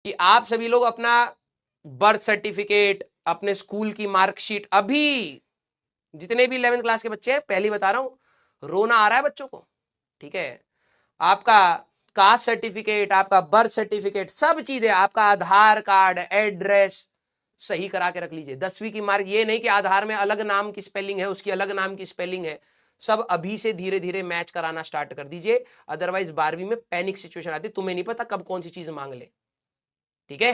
कि आप सभी लोग अपना बर्थ सर्टिफिकेट, अपने स्कूल की मार्कशीट, अभी जितने भी 11th क्लास के बच्चे हैं, पहली बता रहा हूं, रोना आ रहा है बच्चों को, ठीक है, आपका कास्ट सर्टिफिकेट, आपका बर्थ सर्टिफिकेट, सब चीजें, आपका आधार कार्ड, एड्रेस सही करा के रख लीजिए। 10वीं की मार्क, ये नहीं कि आधार में अलग नाम की स्पेलिंग है, उसकी अलग नाम की स्पेलिंग है, सब अभी से धीरे धीरे मैच कराना स्टार्ट कर दीजिए, अदरवाइज 12वीं में पैनिक सिचुएशन आती है, तुम्हें नहीं पता कब कौन सी चीज मांग ले। ठीक है।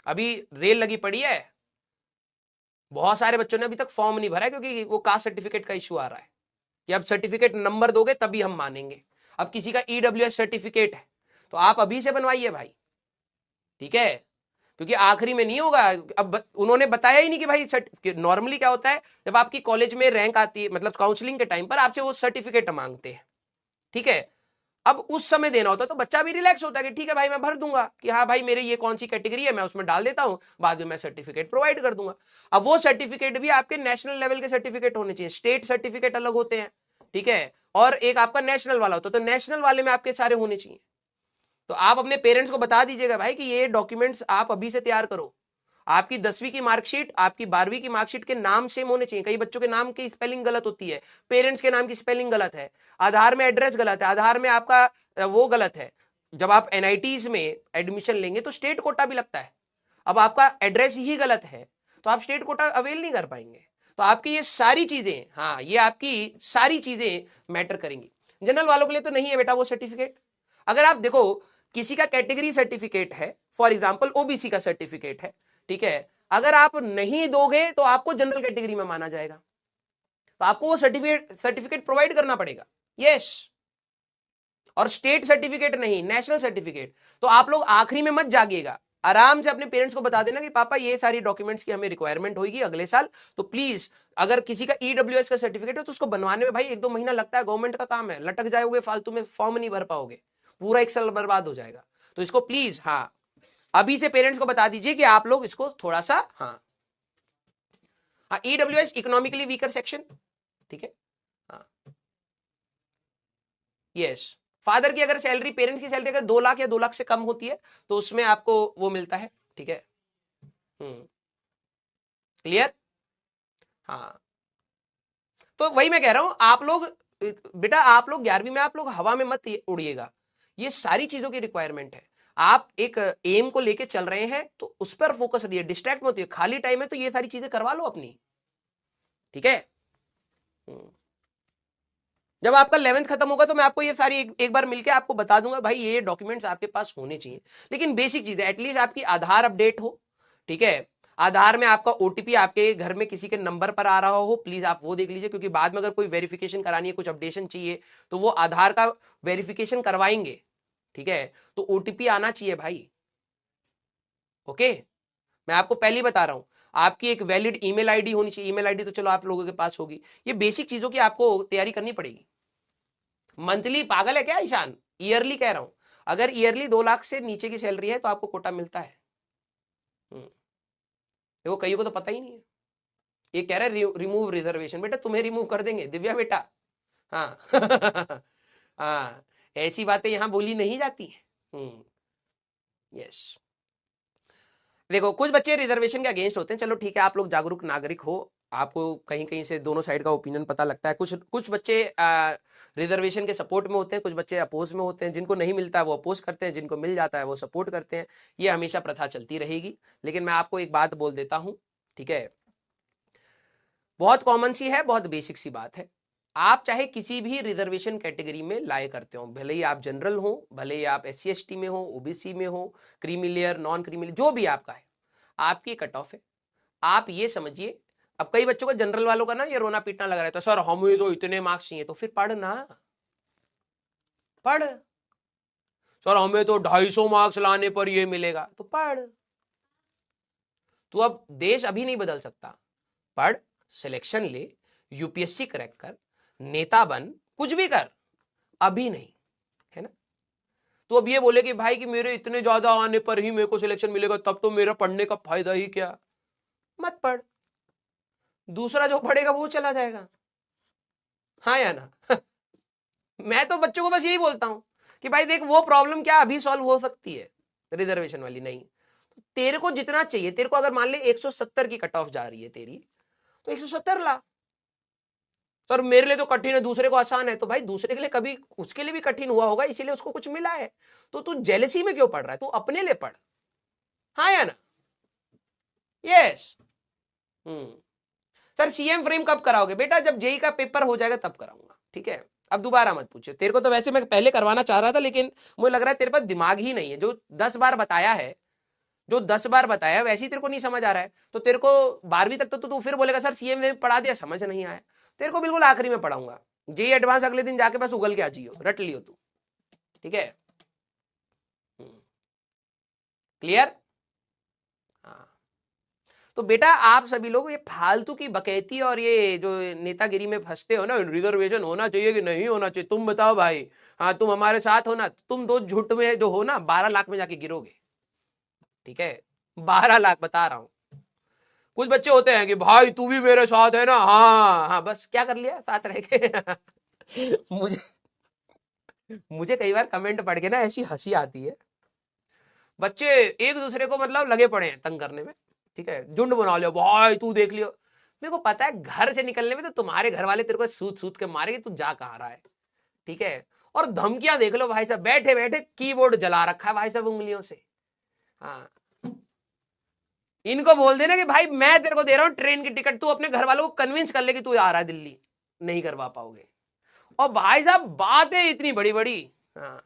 अभी रेल लगी पड़ी है, बहुत सारे बच्चों ने अभी तक फॉर्म नहीं भरा है, क्योंकि वो कास्ट सर्टिफिकेट का इश्यू आ रहा है कि अब सर्टिफिकेट नंबर दोगे तभी हम मानेंगे। अब किसी का ईडब्ल्यूएस सर्टिफिकेट है तो आप अभी से बनवाइए भाई, ठीक है, क्योंकि आखिरी में नहीं होगा। अब उन्होंने बताया ही नहीं कि भाई नॉर्मली क्या होता है, जब आपकी कॉलेज में रैंक आती है, मतलब काउंसलिंग के टाइम पर आपसे वो सर्टिफिकेट मांगते हैं, ठीक है, अब उस समय देना होता है, तो बच्चा भी रिलैक्स होता है कि ठीक है भाई मैं भर दूंगा कि हाँ भाई मेरे ये कौन सी कैटेगरी है, मैं उसमें डाल देता हूं, बाद में मैं सर्टिफिकेट प्रोवाइड कर दूंगा। अब वो सर्टिफिकेट भी आपके नेशनल लेवल के सर्टिफिकेट होने चाहिए, स्टेट सर्टिफिकेट अलग होते हैं, ठीक है, और एक आपका नेशनल वाला होता है, तो नेशनल वाले में आपके सारे होने चाहिए। तो आप अपने पेरेंट्स को बता दीजिएगा भाई कि ये डॉक्यूमेंट्स आप अभी से तैयार करो। आपकी 10वीं की मार्कशीट, आपकी 12वीं की मार्कशीट के नाम सेम होने चाहिए। कई बच्चों के नाम की स्पेलिंग गलत होती है, पेरेंट्स के नाम की स्पेलिंग गलत है, आधार में एड्रेस गलत है, आधार में आपका वो गलत है। जब आप एनआईटीज में एडमिशन लेंगे तो स्टेट कोटा भी लगता है, अब आपका एड्रेस ही गलत है तो आप स्टेट कोटा अवेल नहीं कर पाएंगे। तो आपकी ये सारी चीजें, हाँ ये आपकी सारी चीजें मैटर करेंगी। जनरल वालों के लिए तो नहीं है बेटा वो सर्टिफिकेट। अगर आप देखो किसी का कैटेगरी सर्टिफिकेट है, फॉर एग्जाम्पल ओबीसी का सर्टिफिकेट है, ठीक है, अगर आप नहीं दोगे तो आपको जनरल कैटेगरी में माना जाएगा, तो आपको वो सर्टिफिकेट प्रोवाइड करना पड़ेगा। यस, और स्टेट सर्टिफिकेट नहीं, नेशनल सर्टिफिकेट। तो आप लोग आखिरी में मत जागिएगा, आराम से अपने पेरेंट्स को बता देना कि पापा ये सारी डॉक्यूमेंट्स की हमें रिक्वायरमेंट होगी अगले साल, तो प्लीज अगर किसी का ईडब्ल्यूएस का सर्टिफिकेट है तो उसको बनवाने में भाई 1-2 महीना लगता है, गवर्नमेंट का काम है, लटक जाओगे फालतू में, फॉर्म नहीं भर पाओगे, पूरा 1 साल बर्बाद हो जाएगा। तो इसको प्लीज हाँ अभी से पेरेंट्स को बता दीजिए कि आप लोग इसको थोड़ा सा हाँ ईडब्ल्यूएस इकोनॉमिकली वीकर सेक्शन, ठीक है, हाँ यस, फादर की अगर सैलरी, पेरेंट्स की सैलरी अगर 2 लाख या 2 लाख से कम होती है तो उसमें आपको वो मिलता है, ठीक है। क्लियर। हाँ तो वही मैं कह रहा हूं, आप लोग बेटा, आप लोग 11वीं में आप लोग हवा में मत उड़िएगा, ये सारी चीजों की रिक्वायरमेंट है। आप एक एम को लेके चल रहे हैं तो उस पर फोकस रहिए, डिस्ट्रैक्ट मत होइए, खाली टाइम है तो ये सारी चीजें करवा लो अपनी, ठीक है। जब आपका 11th खत्म होगा तो मैं आपको ये सारी एक बार मिलके आपको बता दूंगा भाई ये डॉक्यूमेंट्स आपके पास होने चाहिए, लेकिन बेसिक चीजें, एटलीस्ट आपकी आधार अपडेट हो, ठीक है, आधार में आपका ओटीपी आपके घर में किसी के नंबर पर आ रहा हो, प्लीज आप वो देख लीजिए, क्योंकि बाद में अगर कोई वेरिफिकेशन करानी है, कुछ अपडेशन चाहिए तो वो आधार का वेरिफिकेशन करवाएंगे, ठीक है, तो ओटीपी आना चाहिए भाई। ओके, मैं आपको पहले बता रहा हूं, आपकी एक वैलिड ईमेल आईडी होनी चाहिए, ईमेल आईडी तो चलो आप लोगों के पास होगी, ये बेसिक चीजों की आपको तैयारी करनी पड़ेगी। मंथली पागल है क्या ईशान, ईयरली कह रहा हूं, अगर ईयरली 2 लाख से नीचे की सैलरी है तो आपको कोटा मिलता है। देखो कईयों को तो पता ही नहीं है, ये कह रहा है रिमूव रिजर्वेशन, बेटा तुम्हें रिमूव कर देंगे दिव्या बेटा, हाँ हाँ ऐसी बातें यहां बोली नहीं जाती। यस, देखो कुछ बच्चे रिजर्वेशन के अगेंस्ट होते हैं, चलो ठीक है, आप लोग जागरूक नागरिक हो, आपको कहीं कहीं से दोनों साइड का ओपिनियन पता लगता है, कुछ कुछ बच्चे रिजर्वेशन के सपोर्ट में होते हैं, कुछ बच्चे अपोज में होते हैं, जिनको नहीं मिलता है वो अपोज करते हैं, जिनको मिल जाता है वो सपोर्ट करते हैं, ये हमेशा प्रथा चलती रहेगी। लेकिन मैं आपको एक बात बोल देता हूं, ठीक है, बहुत कॉमन सी है, बहुत बेसिक सी बात है, आप चाहे किसी भी रिजर्वेशन कैटेगरी में लाए करते हो, भले ही आप जनरल हो, भले ही आप SC ST में हो, ओबीसी में हो, creamy layer, non creamy layer, जो भी आपका है, आपकी कट ऑफ है। आप ये समझिए, अब कई बच्चों को जनरल वालों का ना ये रोना पीटना लगा रहता है, सर हमें तो इतने मार्क्स चाहिए, तो फिर पढ़ ना, पढ़, सर हमें तो 250 मार्क्स लाने पर ये मिलेगा, तो पढ़। तो अब देश अभी नहीं बदल सकता, पढ़, सिलेक्शन ले, यूपीएससी क्रैक कर, नेता बन, कुछ भी कर, अभी नहीं, है ना। तो अब ये बोले कि भाई कि मेरे इतने ज्यादा आने पर ही मेरे को सिलेक्शन मिलेगा, तब तो मेरा पढ़ने का फायदा ही क्या, मत पढ़, दूसरा जो पढ़ेगा वो चला जाएगा, हाँ या ना मैं तो बच्चों को बस यही बोलता हूं कि भाई देख वो प्रॉब्लम क्या अभी सॉल्व हो सकती है, रिजर्वेशन वाली नहीं। तेरे को जितना चाहिए, तेरे को अगर मान ले 170 की कट ऑफ जा रही है तेरी, तो 170 ला। सर मेरे लिए तो कठिन है, दूसरे को आसान है। तो भाई दूसरे के लिए कभी उसके लिए भी कठिन हुआ होगा, इसीलिए उसको कुछ मिला है। तो तू जेलसी में क्यों पढ़ रहा है? तू अपने लिए पढ़, हाँ या ना? यस। सर सीएम फ्रेम कब कराओगे? बेटा जब जेई का पेपर हो जाएगा तब कराऊंगा, ठीक है? अब दोबारा मत पूछो। तेरे को तो वैसे मैं पहले करवाना चाह रहा था, लेकिन मुझे लग रहा है तेरे पास दिमाग ही नहीं है। जो 10 बार बताया है, जो 10 बार बताया वैसे ही तेरे को नहीं समझ आ रहा है। तो तेरे को 12वीं तक तो तू फिर बोलेगा सर सीएम में पढ़ा दिया, समझ नहीं आया। तेरे को बिल्कुल आखिरी में पढ़ाऊंगा। जेई एडवांस अगले दिन जाके बस उगल के आ जाइयो, रट लियो तू, ठीक है? क्लियर? हाँ। तो बेटा आप सभी लोग ये फालतू की बकैती और ये जो नेतागिरी में फंसते हो ना, रिजर्वेशन होना चाहिए कि नहीं होना चाहिए, तुम बताओ भाई। हाँ तुम हमारे साथ हो ना, तुम दो झूठ में जो हो ना 12 लाख में जाके गिरोगे, ठीक है? 12 लाख बता रहा हूं। कुछ बच्चे होते हैं कि भाई तू भी मेरे साथ है ना, हाँ हाँ, बस क्या कर लिया साथ रह के। मुझे मुझे कई बार कमेंट पढ़ के ना ऐसी हंसी आती है। बच्चे एक दूसरे को मतलब लगे पड़े हैं तंग करने में, ठीक है? झुंड बना लियो भाई, तू देख लियो। मेरे को पता है घर से निकलने में तो तुम्हारे घर वाले तेरे को सूत सूत के मारेंगे, तू जा कहां रहा है, ठीक है? और धमकियां देख लो भाई साहब, बैठे बैठे कीबोर्ड जला रखा है भाई साहब उंगलियों से। हाँ, इनको बोल देना कि भाई मैं तेरे को दे रहा हूं ट्रेन की टिकट, तू अपने घर वालों को कन्विंस कर ले कि तू आ रहा है दिल्ली। नहीं करवा पाओगे। और भाई साहब बातें इतनी बड़ी बड़ी। हाँ,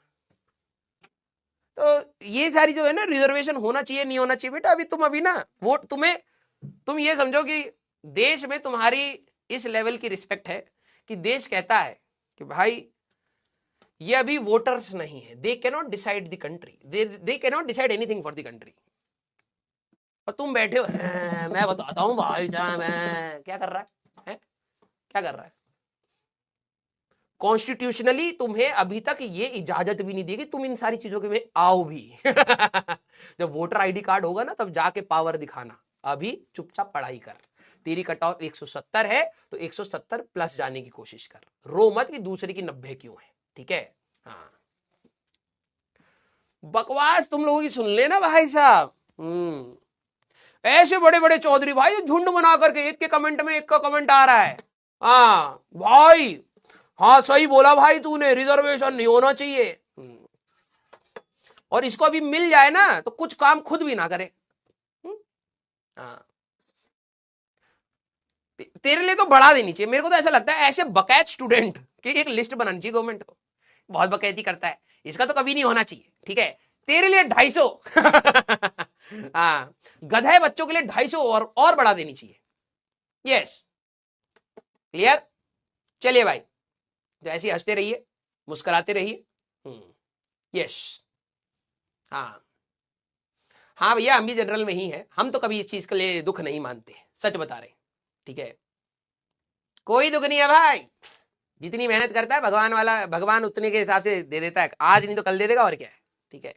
तो ये सारी जो है ना, रिजर्वेशन होना चाहिए नहीं होना चाहिए, बेटा अभी तुम अभी ना वोट, तुम ये समझो कि देश में तुम्हारी इस लेवल की रिस्पेक्ट है कि देश कहता है कि भाई ये अभी वोटर्स नहीं है, they can not decide the country, they can not decide anything for the country. और तुम बैठे हो मैं बताता हूं भाई साहब, क्या कर रहा है? क्या कर रहा है? कॉन्स्टिट्यूशनली तुम्हें अभी तक ये इजाजत भी नहीं दी कि तुम इन सारी चीजों के में आओ भी। जब वोटर आईडी कार्ड होगा ना तब जाके पावर दिखाना, अभी चुपचाप पढ़ाई कर। तेरी कट ऑफ 170 है तो 170 प्लस जाने की कोशिश कर, रो मत कि दूसरे की 90 क्यों है, ठीक है? हाँ, बकवास तुम लोगों की सुन लेना भाई साहब। ऐसे बड़े बड़े चौधरी भाई झुंड बना करके एक के कमेंट में एक का कमेंट आ रहा है। हाँ भाई, हाँ सही बोला भाई तूने, रिजर्वेशन नहीं होना चाहिए। और इसको अभी मिल जाए ना तो कुछ काम खुद भी ना करे। हाँ, तेरे लिए तो बढ़ा देनी चाहिए। मेरे को तो ऐसा लगता है ऐसे बकैत स्टूडेंट की एक लिस्ट बनानी चाहिए गवर्नमेंट को, बहुत बकैती करता है, इसका तो कभी नहीं होना चाहिए, ठीक है? तेरे लिए 250। हाँ, गधे बच्चों के लिए 250 और बढ़ा देनी चाहिए। Yes, clear? चलिए भाई, तो ऐसे हंसते रहिए, मुस्कुराते रहिए। यस। हाँ हाँ भैया, हम भी जनरल में ही है, हम तो कभी इस चीज के लिए दुख नहीं मानते, सच बता रहे, ठीक है? कोई दुख नहीं है भाई, जितनी मेहनत करता है भगवान उतने के हिसाब से दे देता है, आज नहीं तो कल दे देगा, और क्या है, ठीक है?